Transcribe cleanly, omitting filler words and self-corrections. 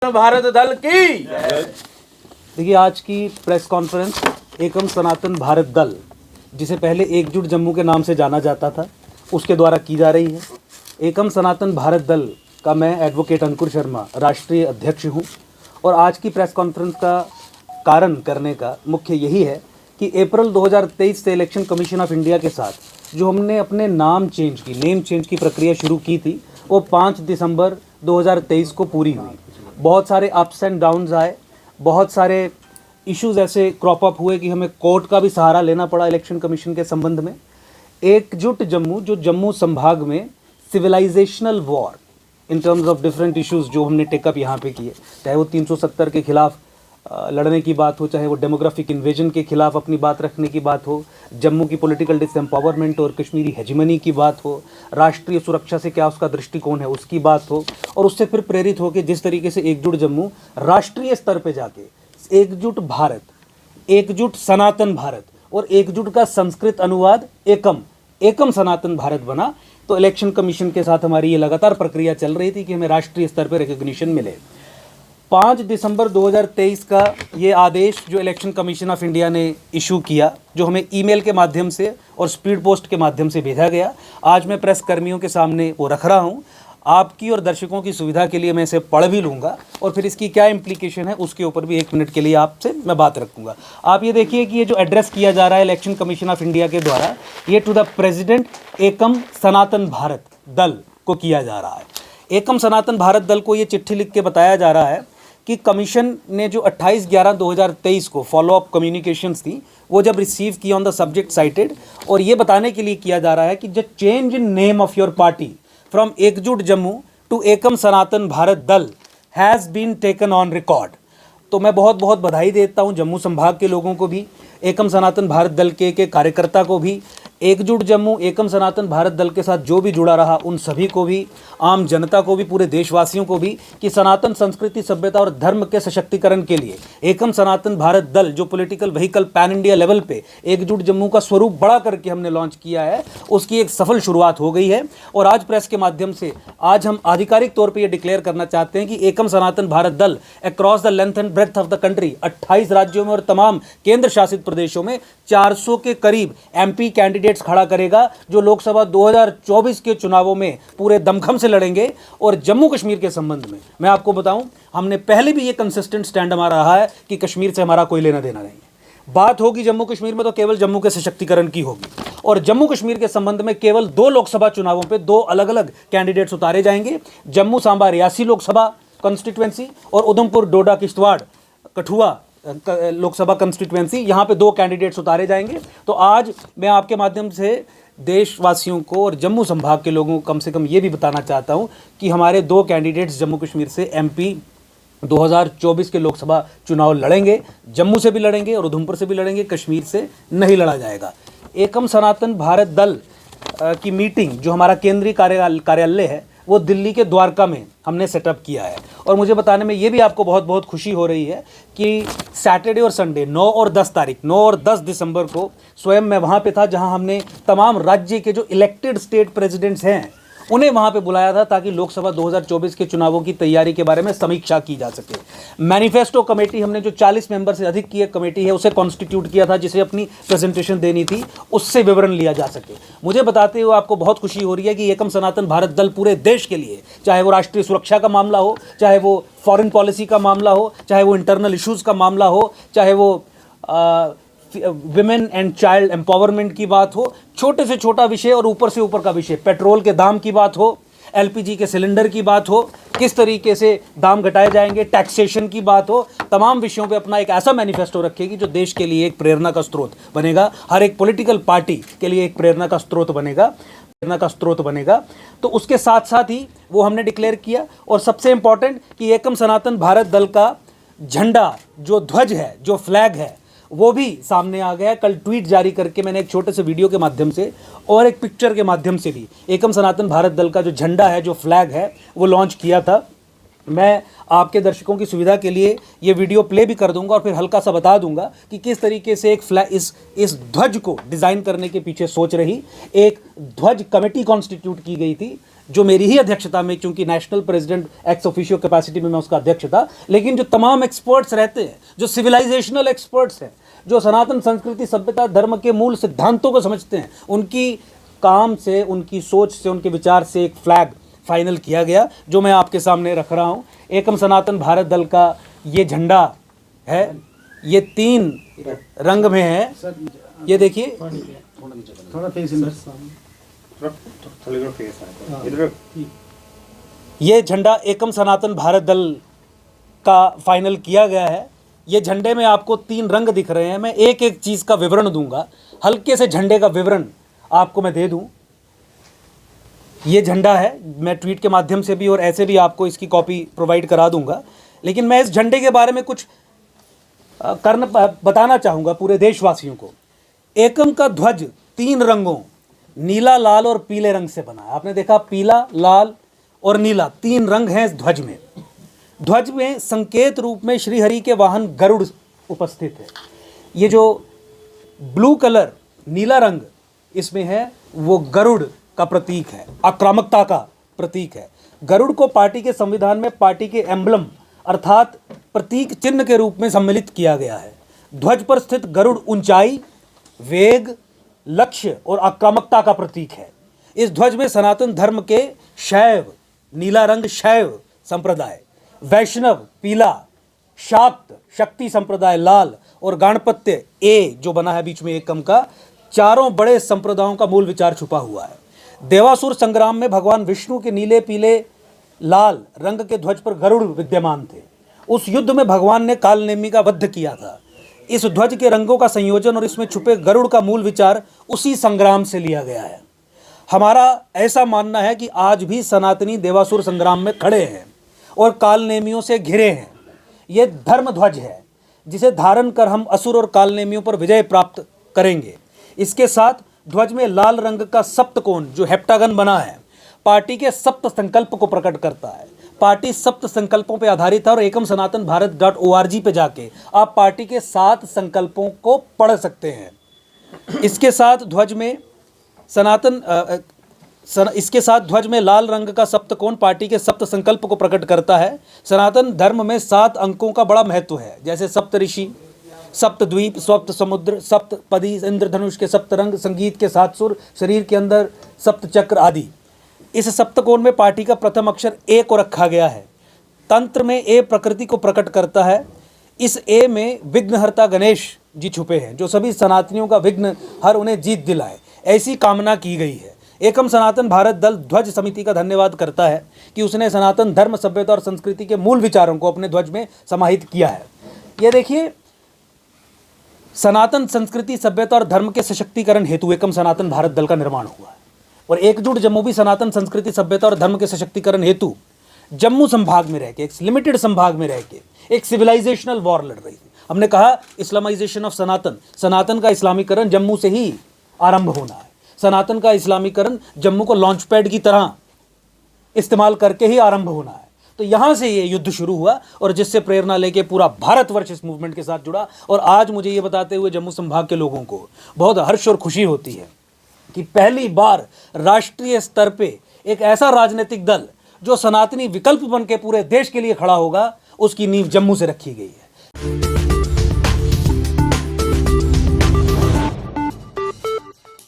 भारत दल की। देखिए, आज की प्रेस कॉन्फ्रेंस एकम सनातन भारत दल, जिसे पहले एकजुट जम्मू के नाम से जाना जाता था, उसके द्वारा की जा रही है। एकम सनातन भारत दल का मैं एडवोकेट अंकुर शर्मा राष्ट्रीय अध्यक्ष हूं और आज की प्रेस कॉन्फ्रेंस का कारण करने का मुख्य यही है कि अप्रैल 2023 से इलेक्शन कमीशन ऑफ इंडिया के साथ जो हमने अपने नेम चेंज की प्रक्रिया शुरू की थी, वो 5 दिसंबर 2023 को पूरी हुई। बहुत सारे अप्स एंड डाउन्स आए, बहुत सारे इश्यूज ऐसे क्रॉप अप हुए कि हमें कोर्ट का भी सहारा लेना पड़ा इलेक्शन कमीशन के संबंध में। एकजुट जम्मू, जो जम्मू संभाग में civilisational war in terms of different issues जो हमने टेकअप यहाँ पे किए, चाहे वो 370 के खिलाफ लड़ने की बात हो, चाहे वो डेमोग्राफिक इन्वेजन के खिलाफ अपनी बात रखने की बात हो, जम्मू की पॉलिटिकल डिसएम्पावरमेंट और कश्मीरी हेजिमनी की बात हो, राष्ट्रीय सुरक्षा से क्या उसका दृष्टिकोण है उसकी बात हो, और उससे फिर प्रेरित होकर जिस तरीके से एकजुट जम्मू राष्ट्रीय स्तर पे जाके एकजुट भारत, एकजुट सनातन भारत और एकजुट का संस्कृत अनुवाद एकम सनातन भारत बना। तो इलेक्शन कमीशन के साथ हमारी ये लगातार प्रक्रिया चल रही थी कि हमें राष्ट्रीय स्तर पर रिकॉग्निशन मिले। 5 दिसंबर 2023 का ये आदेश जो इलेक्शन कमीशन ऑफ इंडिया ने इशू किया, जो हमें ईमेल के माध्यम से और स्पीड पोस्ट के माध्यम से भेजा गया, आज मैं प्रेस कर्मियों के सामने वो रख रहा हूँ। आपकी और दर्शकों की सुविधा के लिए मैं इसे पढ़ भी लूँगा और फिर इसकी क्या इम्प्लीकेशन है उसके ऊपर भी 1 मिनट के लिए आपसे मैं बात रखूँगा। आप ये देखिए कि ये जो एड्रेस किया जा रहा है इलेक्शन कमीशन ऑफ इंडिया के द्वारा, ये टू द प्रेसिडेंट एकम सनातन भारत दल को किया जा रहा है। एकम सनातन भारत दल को ये चिट्ठी लिख के बताया जा रहा है कि कमीशन ने जो 28/11/2023 को फॉलोअप कम्युनिकेशंस थी, वो जब रिसीव की ऑन द सब्जेक्ट साइटेड, और ये बताने के लिए किया जा रहा है कि the change in name of your party from Ekjut Jammu to Ekam Sanatan Bharat Dal has been taken on record. तो मैं बहुत बहुत बधाई देता हूँ जम्मू संभाग के लोगों को भी, एकम सनातन भारत दल के कार्यकर्ता को भी, एकजुट जम्मू एकम सनातन भारत दल के साथ जो भी जुड़ा रहा उन सभी को भी, आम जनता को भी, पूरे देशवासियों को भी, कि सनातन संस्कृति, सभ्यता और धर्म के सशक्तिकरण के लिए एकम सनातन भारत दल जो political vehicle pan India level पे एकजुट जम्मू का स्वरूप बड़ा करके हमने लॉन्च किया है, उसकी एक सफल शुरुआत हो गई है। और आज प्रेस के माध्यम से आज हम आधिकारिक तौर पर यह डिक्लेयर करना चाहते हैं कि एकम Sanatan Bharat Dal across the length and breadth of the country 28 राज्यों में और तमाम केंद्र शासित प्रदेशों में 400 के करीब एमपी कैंडिडेट्स खड़ा करेगा, जो लोकसभा 2024 के चुनावों में पूरे दमखम से लड़ेंगे। और जम्मू कश्मीर के संबंध में मैं आपको बताऊं, हमने पहले भी ये कंसिस्टेंट स्टैंड हमारा रहा है कि कश्मीर से हमारा कोई लेना देना नहीं है। बात होगी जम्मू कश्मीर में तो केवल जम्मू के सशक्तिकरण की होगी, और जम्मू कश्मीर के संबंध में केवल 2 लोकसभा चुनावों पे 2 अलग अलग कैंडिडेट्स उतारे जाएंगे, जम्मू सांबा रियासी लोकसभा कॉन्स्टिट्यूएंसी और उधमपुर डोडा किश्तवाड़ कठुआ लोकसभा कंस्टिट्यूएंसी, यहाँ पे 2 कैंडिडेट्स उतारे जाएंगे। तो आज मैं आपके माध्यम से देशवासियों को और जम्मू संभाग के लोगों को कम से कम ये भी बताना चाहता हूँ कि हमारे 2 कैंडिडेट्स जम्मू कश्मीर से एमपी 2024 के लोकसभा चुनाव लड़ेंगे, जम्मू से भी लड़ेंगे और उधमपुर से भी लड़ेंगे, कश्मीर से नहीं लड़ा जाएगा। एकम सनातन भारत दल की मीटिंग जो हमारा केंद्रीय कार्यालय है वो दिल्ली के द्वारका में हमने सेटअप किया है। और मुझे बताने में ये भी आपको बहुत बहुत खुशी हो रही है कि सैटरडे और संडे 9 और 10 दिसंबर को स्वयं मैं वहाँ पे था, जहाँ हमने तमाम राज्य के जो इलेक्टेड स्टेट प्रेसिडेंट्स हैं उन्हें वहाँ पे बुलाया था, ताकि लोकसभा 2024 के चुनावों की तैयारी के बारे में समीक्षा की जा सके। मैनिफेस्टो कमेटी हमने जो 40 मेंबर से अधिक की एक कमेटी है उसे कॉन्स्टिट्यूट किया था, जिसे अपनी प्रेजेंटेशन देनी थी, उससे विवरण लिया जा सके। मुझे बताते हुए आपको बहुत खुशी हो रही है कि एकम सनातन भारत दल पूरे देश के लिए, चाहे वो राष्ट्रीय सुरक्षा का मामला हो, चाहे वो फॉरेन पॉलिसी का मामला हो, चाहे वो इंटरनल इश्यूज़ का मामला हो, चाहे वो विमेन एंड चाइल्ड एम्पावरमेंट की बात हो, छोटे से छोटा विषय और ऊपर से ऊपर का विषय, पेट्रोल के दाम की बात हो, एलपीजी के सिलेंडर की बात हो, किस तरीके से दाम घटाए जाएंगे, टैक्सेशन की बात हो, तमाम विषयों पे अपना एक ऐसा मैनिफेस्टो रखेगी जो देश के लिए एक प्रेरणा का स्रोत बनेगा, हर एक पॉलिटिकल पार्टी के लिए एक प्रेरणा का स्रोत बनेगा। तो उसके साथ साथ ही वो हमने डिक्लेयर किया। और सबसे इंपॉर्टेंट कि एकम सनातन भारत दल का झंडा, जो ध्वज है, जो फ्लैग है, वो भी सामने आ गया। कल ट्वीट जारी करके मैंने एक छोटे से वीडियो के माध्यम से और एक पिक्चर के माध्यम से भी एकम सनातन भारत दल का जो झंडा है, जो फ्लैग है, वो लॉन्च किया था। मैं आपके दर्शकों की सुविधा के लिए ये वीडियो प्ले भी कर दूंगा और फिर हल्का सा बता दूंगा कि किस तरीके से एक इस ध्वज को डिज़ाइन करने के पीछे सोच रही एक ध्वज कमेटी कॉन्स्टिट्यूट की गई थी, जो मेरी ही अध्यक्षता में, क्योंकि national president ex officio capacity में मैं उसका अध्यक्ष था, लेकिन जो तमाम एक्सपर्ट्स रहते हैं, जो सिविलाइजेशनल एक्सपर्ट्स हैं, जो सनातन संस्कृति सभ्यता धर्म के मूल सिद्धांतों को समझते हैं, उनकी काम से, उनकी सोच से, उनके विचार से एक फ्लैग फाइनल किया गया, जो मैं आपके सामने रख रहा हूँ। एकम सनातन भारत दल का ये झंडा है, ये 3 रंग में है। ये देखिए, ये झंडा एकम सनातन भारत दल का फाइनल किया गया है। ये झंडे में आपको 3 रंग दिख रहे हैं। मैं एक एक चीज़ का विवरण दूंगा, हल्के से झंडे का विवरण आपको मैं दे दूं। ये झंडा है, मैं ट्वीट के माध्यम से भी और ऐसे भी आपको इसकी कॉपी प्रोवाइड करा दूंगा, लेकिन मैं इस झंडे के बारे में कुछ बताना चाहूँगा पूरे देशवासियों को। एकम का ध्वज 3 रंगों, नीला, लाल और पीले रंग से बना है। आपने देखा, पीला, लाल और नीला 3 रंग हैं इस ध्वज में। ध्वज में संकेत रूप में श्रीहरि के वाहन गरुड़ उपस्थित है। ये जो ब्लू कलर, नीला रंग इसमें है, वो गरुड़ का प्रतीक है, आक्रामकता का प्रतीक है। गरुड़ को पार्टी के संविधान में पार्टी के एम्बलम अर्थात प्रतीक चिन्ह के रूप में सम्मिलित किया गया है। ध्वज पर स्थित गरुड़ ऊंचाई, वेग, लक्ष्य और आक्रामकता का प्रतीक है। इस ध्वज में सनातन धर्म के शैव, नीला रंग शैव संप्रदाय, वैष्णव पीला, शाक्त शक्ति संप्रदाय लाल और गाणपत्य ए जो बना है बीच में एकम का, चारों बड़े संप्रदायों का मूल विचार छुपा हुआ है। देवासुर संग्राम में भगवान विष्णु के नीले, पीले, लाल रंग के ध्वज पर गरुड़ विद्यमान थे। उस युद्ध में भगवान ने कालनेमी का वध किया था। इस ध्वज के रंगों का संयोजन और इसमें छुपे गरुड़ का मूल विचार उसी संग्राम से लिया गया है। हमारा ऐसा मानना है कि आज भी सनातनी देवासुर संग्राम में खड़े हैं और कालनेमियों से घिरे हैं। ये धर्म ध्वज है जिसे धारण कर हम असुर और कालनेमियों पर विजय प्राप्त करेंगे। इसके साथ ध्वज में लाल रंग का सप्तकोण जो हेप्टागन बना है, पार्टी के सप्त संकल्प को प्रकट करता है। पार्टी सप्त संकल्पों पर आधारित है और एकम सनातन भारत .org पे जाके आप पार्टी के 7 संकल्पों को पढ़ सकते हैं। इसके साथ ध्वज में लाल रंग का सप्तकोण पार्टी के सप्त संकल्प को प्रकट करता है। सनातन धर्म में 7 अंकों का बड़ा महत्व है, जैसे सप्तऋषि, सप्तद्वीप, सप्त समुद्र, सप्तपदी, इंद्रधनुष के 7 रंग, संगीत के 7 सुर, शरीर के अंदर 7 चक्र आदि। इस सप्तकोण में पार्टी का प्रथम अक्षर ए को रखा गया है। तंत्र में ए प्रकृति को प्रकट करता है। इस ए में विघ्नहर्ता गणेश जी छुपे हैं, जो सभी सनातनियों का विघ्न हर उन्हें जीत दिलाए, ऐसी कामना की गई है। एकम सनातन भारत दल ध्वज समिति का धन्यवाद करता है कि उसने सनातन धर्म, सभ्यता और संस्कृति के मूल विचारों को अपने ध्वज में समाहित किया है। ये देखिए, सनातन संस्कृति, सभ्यता और धर्म के सशक्तिकरण हेतु एकम सनातन भारत दल का निर्माण हुआ है और एकजुट जम्मू भी सनातन संस्कृति, सभ्यता और धर्म के सशक्तिकरण हेतु जम्मू संभाग में रह के, एक लिमिटेड संभाग में रह के एक सिविलाइजेशनल वॉर लड़ रही थी। हमने कहा इस्लामाइजेशन ऑफ सनातन, सनातन का इस्लामीकरण जम्मू से ही आरंभ होना है। सनातन का इस्लामीकरण जम्मू को लॉन्च पैड की तरह इस्तेमाल करके ही आरंभ होना है। तो यहाँ से ये युद्ध शुरू हुआ और जिससे प्रेरणा लेके पूरा भारतवर्ष इस मूवमेंट के साथ जुड़ा। और आज मुझे ये बताते हुए जम्मू संभाग के लोगों को बहुत हर्ष और खुशी होती है कि पहली बार राष्ट्रीय स्तर पे एक ऐसा राजनीतिक दल जो सनातनी विकल्प बन के पूरे देश के लिए खड़ा होगा, उसकी नींव जम्मू से रखी गई है।